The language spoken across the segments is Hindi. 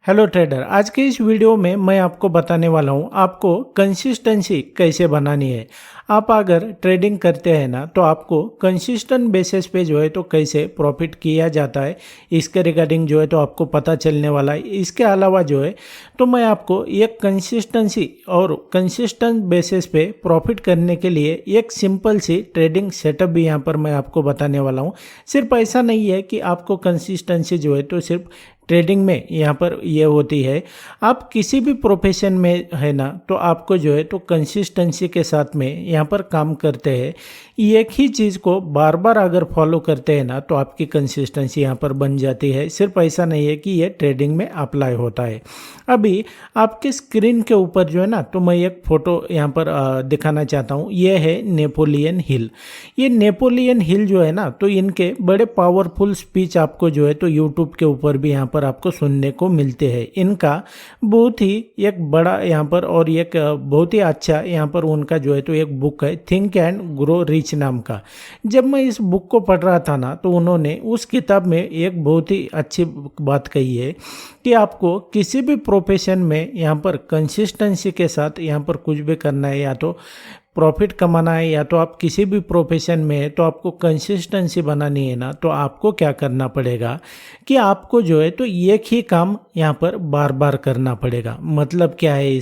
हेलो ट्रेडर, आज के इस वीडियो में मैं आपको बताने वाला हूँ आपको कंसिस्टेंसी कैसे बनानी है। आप अगर ट्रेडिंग करते हैं ना तो आपको कंसिस्टेंट बेसिस पे जो है तो कैसे प्रॉफिट किया जाता है इसके रिगार्डिंग जो है तो आपको पता चलने वाला है। इसके अलावा जो है तो मैं आपको एक कंसिस्टेंसी और कंसिस्टेंट बेसिस पे प्रॉफिट करने के लिए एक सिंपल सी ट्रेडिंग सेटअप भी यहाँ पर मैं आपको बताने वाला हूँ। सिर्फ ऐसा नहीं है कि आपको कंसिस्टेंसी जो है तो सिर्फ ट्रेडिंग में यहाँ पर ये होती है, आप किसी भी प्रोफेशन में है ना तो आपको जो है तो कंसिस्टेंसी के साथ में यहाँ पर काम करते हैं। एक ही चीज़ को बार बार अगर फॉलो करते हैं ना तो आपकी कंसिस्टेंसी यहाँ पर बन जाती है। सिर्फ ऐसा नहीं है कि ये ट्रेडिंग में अप्लाई होता है। अभी आपके स्क्रीन के ऊपर जो है ना तो मैं एक फ़ोटो यहाँ पर दिखाना चाहता हूँ। ये है नेपोलियन हिल। ये नेपोलियन हिल जो है ना तो इनके बड़े पावरफुल स्पीच आपको जो है तो यूट्यूब के ऊपर भी यहाँ पर आपको सुनने को मिलते हैं। इनका बहुत ही एक बड़ा यहाँ पर और एक बहुत ही अच्छा यहाँ पर उनका जो है तो एक बुक है थिंक एंड ग्रो रिच नाम का। जब मैं इस बुक को पढ़ रहा था ना तो उन्होंने उस किताब में एक बहुत ही अच्छी बात कही है कि आपको किसी भी प्रोफेशन में यहाँ पर कंसिस्टेंसी के साथ यहाँ पर कुछ भी करना है, या तो प्रॉफिट कमाना है या तो आप किसी भी प्रोफेशन में है तो आपको कंसिस्टेंसी बनानी है ना तो आपको क्या करना पड़ेगा कि आपको जो है तो एक ही काम यहाँ पर बार बार करना पड़ेगा। मतलब क्या है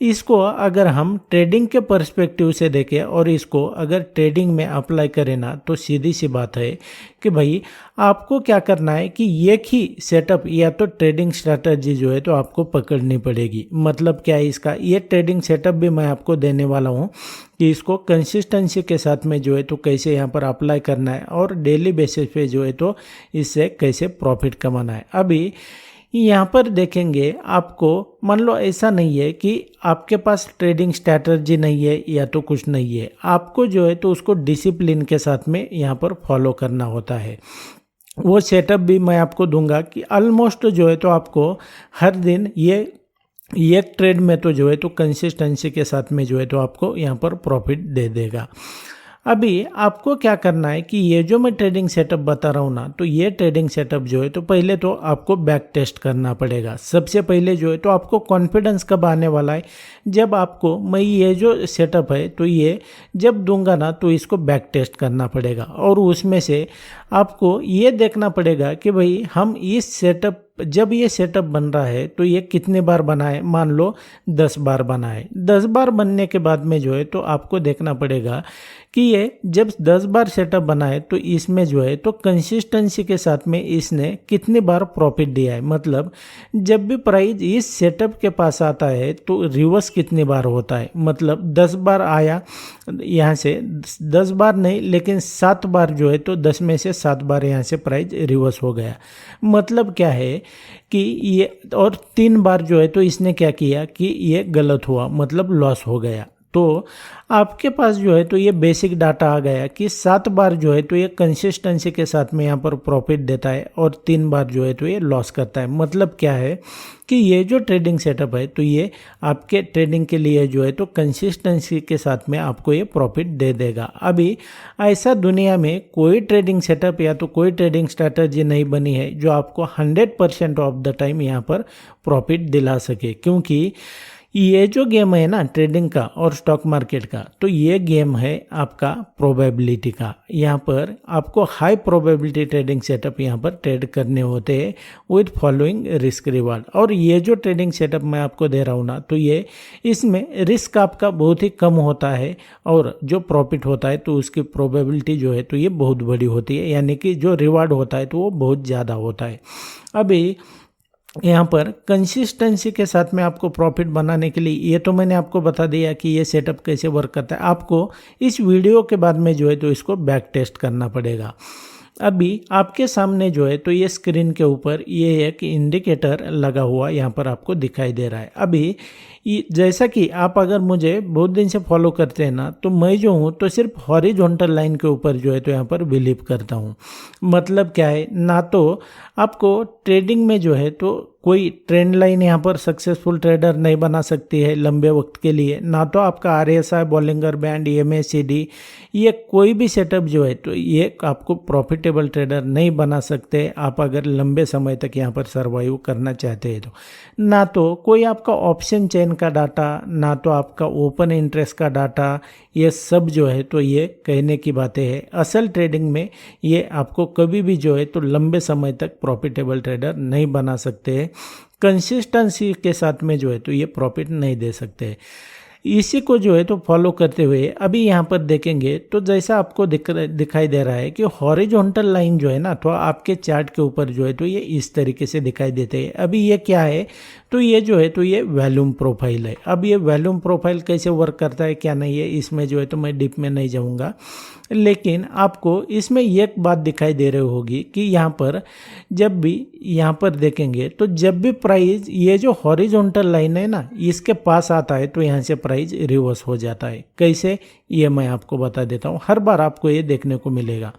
इसको अगर हम ट्रेडिंग के पर्सपेक्टिव से देखें और इसको अगर ट्रेडिंग में अप्लाई करें ना तो सीधी सी बात है कि भाई आपको क्या करना है कि एक ही सेटअप या तो ट्रेडिंग स्ट्रैटेजी जो है तो आपको पकड़नी पड़ेगी। मतलब क्या है ये ट्रेडिंग सेटअप भी मैं आपको देने वाला हूँ कि इसको कंसिस्टेंसी के साथ में जो है तो कैसे यहाँ पर अप्लाई करना है और डेली बेसिस पे जो है तो इससे कैसे प्रॉफिट कमाना है। अभी यहाँ पर देखेंगे, आपको मान लो ऐसा नहीं है कि आपके पास ट्रेडिंग स्ट्रैटेजी नहीं है या तो कुछ नहीं है, आपको जो है तो उसको डिसिप्लिन के साथ में यहाँ पर फॉलो करना होता है। वो सेटअप भी मैं आपको दूंगा कि ऑलमोस्ट जो है तो आपको हर दिन ये एक ट्रेड में तो जो है तो कंसिस्टेंसी के साथ में जो है तो आपको यहाँ पर प्रॉफिट दे देगा। अभी आपको क्या करना है कि ये जो मैं ट्रेडिंग सेटअप बता रहा हूँ ना तो ये ट्रेडिंग सेटअप जो है तो पहले तो आपको बैक टेस्ट करना पड़ेगा। सबसे पहले जो है तो आपको कॉन्फिडेंस कब आने वाला है, जब आपको मैं ये जो सेटअप है तो ये जब दूंगा ना तो इसको बैक टेस्ट करना पड़ेगा और उसमें से आपको ये देखना पड़ेगा कि भाई हम इस सेटअप जब ये सेटअप बन रहा है तो ये कितने बार बना है। मान लो 10 बार बना है, 10 बार बनने के बाद में जो है तो आपको देखना पड़ेगा कि ये जब 10 बार सेटअप बना है तो इसमें जो है तो कंसिस्टेंसी के साथ में इसने कितनी बार प्रॉफिट दिया है। मतलब जब भी प्राइस इस सेटअप के पास आता है तो रिवर्स कितनी बार होता है। मतलब 10 बार आया यहाँ से, 10 बार नहीं लेकिन 7 बार जो है तो 10 में से 7 बार यहाँ से प्राइस रिवर्स हो गया। मतलब क्या है कि ये और 3 बार जो है तो इसने क्या किया कि ये गलत हुआ, मतलब लॉस हो गया। तो आपके पास जो है तो ये बेसिक डाटा आ गया कि 7 बार जो है तो ये कंसिस्टेंसी के साथ में यहाँ पर प्रॉफिट देता है और 3 बार जो है तो ये लॉस करता है। मतलब क्या है कि ये जो ट्रेडिंग सेटअप है तो ये आपके ट्रेडिंग के लिए जो है तो कंसिस्टेंसी के साथ में आपको ये प्रॉफिट दे देगा। अभी ऐसा दुनिया में कोई ट्रेडिंग सेटअप या तो कोई ट्रेडिंग स्ट्रैटेजी नहीं बनी है जो आपको 100% ऑफ द टाइम यहाँ पर प्रॉफिट दिला सके, क्योंकि ये जो गेम है ना ट्रेडिंग का और स्टॉक मार्केट का तो ये गेम है आपका प्रोबेबिलिटी का। यहाँ पर आपको हाई प्रोबेबिलिटी ट्रेडिंग सेटअप यहाँ पर ट्रेड करने होते हैं विद फॉलोइंग रिस्क रिवार्ड। और ये जो ट्रेडिंग सेटअप मैं आपको दे रहा हूँ ना तो ये इसमें रिस्क आपका बहुत ही कम होता है और जो प्रॉफिट होता है तो उसकी प्रोबेबिलिटी जो है तो ये बहुत बड़ी होती है, यानी कि जो रिवार्ड होता है तो वो बहुत ज़्यादा होता है। अभी यहाँ पर कंसिस्टेंसी के साथ में आपको प्रॉफिट बनाने के लिए ये तो मैंने आपको बता दिया कि ये सेटअप कैसे वर्क करता है। आपको इस वीडियो के बाद में जो है तो इसको बैक टेस्ट करना पड़ेगा। अभी आपके सामने जो है तो ये स्क्रीन के ऊपर ये एक इंडिकेटर लगा हुआ यहाँ पर आपको दिखाई दे रहा है। अभी जैसा कि आप अगर मुझे बहुत दिन से फॉलो करते हैं ना तो मैं जो हूँ तो सिर्फ हॉरिजॉन्टल लाइन के ऊपर जो है तो यहाँ पर बिलीव करता हूँ। मतलब क्या है ना, तो आपको ट्रेडिंग में जो है तो कोई ट्रेंड लाइन यहाँ पर सक्सेसफुल ट्रेडर नहीं बना सकती है लंबे वक्त के लिए, ना तो आपका RSI, बॉलिंगर बैंड, MACD, ये कोई भी सेटअप जो है तो ये आपको प्रॉफिटेबल ट्रेडर नहीं बना सकते आप अगर लंबे समय तक यहाँ पर सर्वाइव करना चाहते हैं तो। ना तो कोई आपका ऑप्शन चेन का डाटा, ना तो आपका ओपन इंटरेस्ट का डाटा, ये सब जो है तो ये कहने की बातें हैं। असल ट्रेडिंग में ये आपको कभी भी जो है तो लंबे समय तक प्रॉफिटेबल ट्रेडर नहीं बना सकते हैं। कंसिस्टेंसी के साथ में जो है तो ये प्रॉफिट नहीं दे सकते। इसी को जो है तो फॉलो करते हुए अभी यहाँ पर देखेंगे तो जैसा आपको दिखाई दे रहा है कि हॉरिजॉन्टल लाइन जो है ना तो आपके चार्ट के ऊपर जो है तो ये इस तरीके से दिखाई देते हैं। अभी ये क्या है तो ये जो है तो ये वॉल्यूम प्रोफाइल है। अब ये वॉल्यूम प्रोफाइल कैसे वर्क करता है क्या नहीं है इसमें जो है तो मैं डीप में नहीं जाऊँगा, लेकिन आपको इसमें एक बात दिखाई दे रही होगी कि यहाँ पर जब भी यहाँ पर देखेंगे तो जब भी प्राइस ये जो हॉरिजॉन्टल लाइन है ना इसके पास आता है तो यहाँ से प्राइस रिवर्स हो जाता है। कैसे ये मैं आपको बता देता हूँ, हर बार आपको ये देखने को मिलेगा।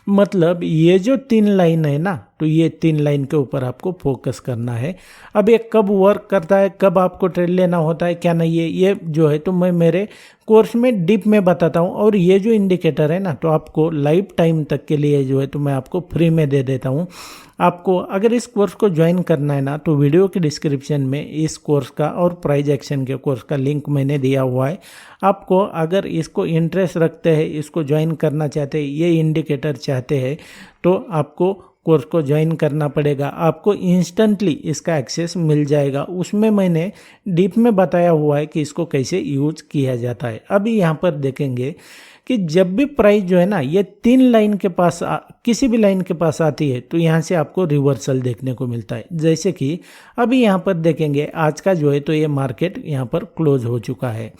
मतलब ये जो 3 लाइन है ना तो ये 3 लाइन के ऊपर आपको फोकस करना है। अब ये कब वर्क करता है, कब आपको ट्रेड लेना होता है क्या नहीं है, ये जो है तो मैं मेरे कोर्स में डीप में बताता हूँ। और ये जो इंडिकेटर है ना तो आपको लाइफ टाइम तक के लिए जो है तो मैं आपको फ्री में दे देता हूँ। आपको अगर इस कोर्स को ज्वाइन करना है ना तो वीडियो के डिस्क्रिप्शन में इस कोर्स का और प्राइस एक्शन के कोर्स का लिंक मैंने दिया हुआ है। आपको अगर इसको इंटरेस्ट रखते हैं, इसको ज्वाइन करना चाहते हैं, ये इंडिकेटर चाहते हैं तो आपको कोर्स को ज्वाइन करना पड़ेगा। आपको इंस्टेंटली इसका एक्सेस मिल जाएगा। उसमें मैंने डीप में बताया हुआ है कि इसको कैसे यूज किया जाता है। अभी यहाँ पर देखेंगे कि जब भी प्राइस जो है ना ये 3 लाइन के पास किसी भी लाइन के पास आती है तो यहाँ से आपको रिवर्सल देखने को मिलता है। जैसे कि अभी यहाँ पर देखेंगे आज का जो है तो ये मार्केट यहाँ पर क्लोज हो चुका है,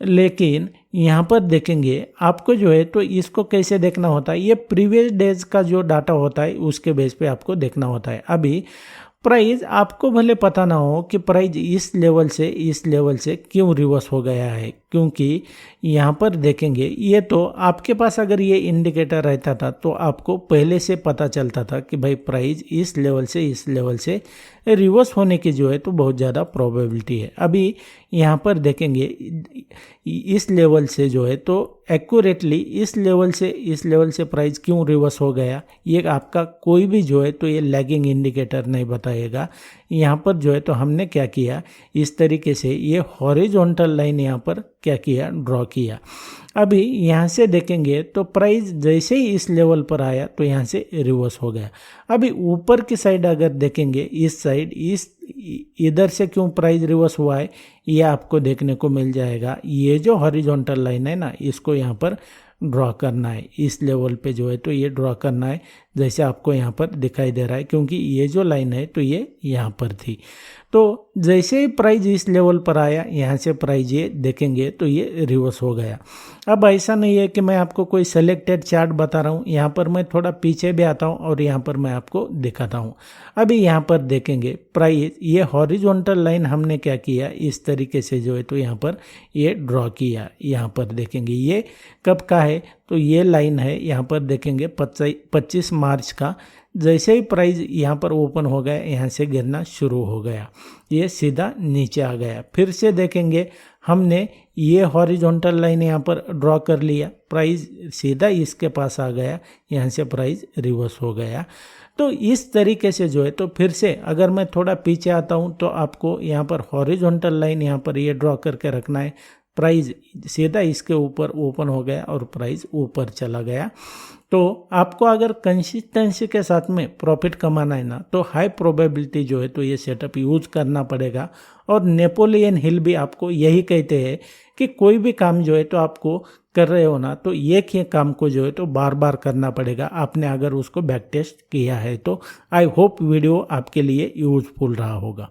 लेकिन यहाँ पर देखेंगे आपको जो है तो इसको कैसे देखना होता है, ये प्रीवियस डेज का जो डाटा होता है उसके बेस पे आपको देखना होता है। अभी प्राइस आपको भले पता ना हो कि प्राइस इस लेवल से इस लेवल से क्यों रिवर्स हो गया है, क्योंकि यहाँ पर देखेंगे ये तो आपके पास अगर ये इंडिकेटर रहता था तो आपको पहले से पता चलता था कि भाई प्राइस इस लेवल से इस लेवल से रिवर्स होने की जो है तो बहुत ज़्यादा प्रोबेबिलिटी है। अभी यहाँ पर देखेंगे इस लेवल से जो है तो एक्यूरेटली इस लेवल से प्राइस क्यों रिवर्स हो गया, ये आपका कोई भी जो है तो ये लैगिंग इंडिकेटर नहीं बताएगा। यहाँ पर जो है तो हमने क्या किया, इस तरीके से ये हॉरिजॉन्टल लाइन यहाँ पर क्या किया, ड्रॉ किया। अभी यहाँ से देखेंगे तो प्राइस जैसे ही इस लेवल पर आया तो यहाँ से रिवर्स हो गया। अभी ऊपर की साइड अगर देखेंगे इस साइड इधर से क्यों प्राइस रिवर्स हुआ है ये आपको देखने को मिल जाएगा। ये जो हॉरिजॉन्टल लाइन है ना इसको यहाँ पर ड्रॉ करना है, इस लेवल पे जो है तो ये ड्रॉ करना है जैसे आपको यहाँ पर दिखाई दे रहा है, क्योंकि ये जो लाइन है तो ये यहाँ पर थी। तो जैसे ही प्राइस इस लेवल पर आया यहाँ से प्राइस ये देखेंगे तो ये रिवर्स हो गया। अब ऐसा नहीं है कि मैं आपको कोई सेलेक्टेड चार्ट बता रहा हूँ, यहाँ पर मैं थोड़ा पीछे भी आता हूँ और यहाँ पर मैं आपको दिखाता हूँ। अभी यहाँ पर देखेंगे प्राइस ये हॉरिजॉन्टल लाइन हमने क्या किया, इस तरीके से जो है तो यहाँ पर ये ड्रॉ किया। यहाँ पर देखेंगे ये कब का है तो ये लाइन है यहाँ पर देखेंगे 25 मार्च का। जैसे ही प्राइस यहाँ पर ओपन हो गया यहाँ से गिरना शुरू हो गया, ये सीधा नीचे आ गया। फिर से देखेंगे हमने ये हॉरिजॉन्टल लाइन यहाँ पर ड्रॉ कर लिया, प्राइस सीधा इसके पास आ गया, यहाँ से प्राइस रिवर्स हो गया। तो इस तरीके से जो है तो फिर से अगर मैं थोड़ा पीछे आता हूँ तो आपको यहाँ पर हॉरिजॉन्टल लाइन यहाँ पर ये ड्रॉ करके रखना है। प्राइस सीधा इसके ऊपर ओपन हो गया और प्राइस ऊपर चला गया। तो आपको अगर कंसिस्टेंसी के साथ में प्रॉफिट कमाना है ना तो हाई प्रोबेबिलिटी जो है तो ये सेटअप यूज करना पड़ेगा। और नेपोलियन हिल भी आपको यही कहते हैं कि कोई भी काम जो है तो आपको कर रहे हो ना तो एक ही काम को जो है तो बार बार करना पड़ेगा, आपने अगर उसको बैक टेस्ट किया है तो। आई होप वीडियो आपके लिए यूजफुल रहा होगा।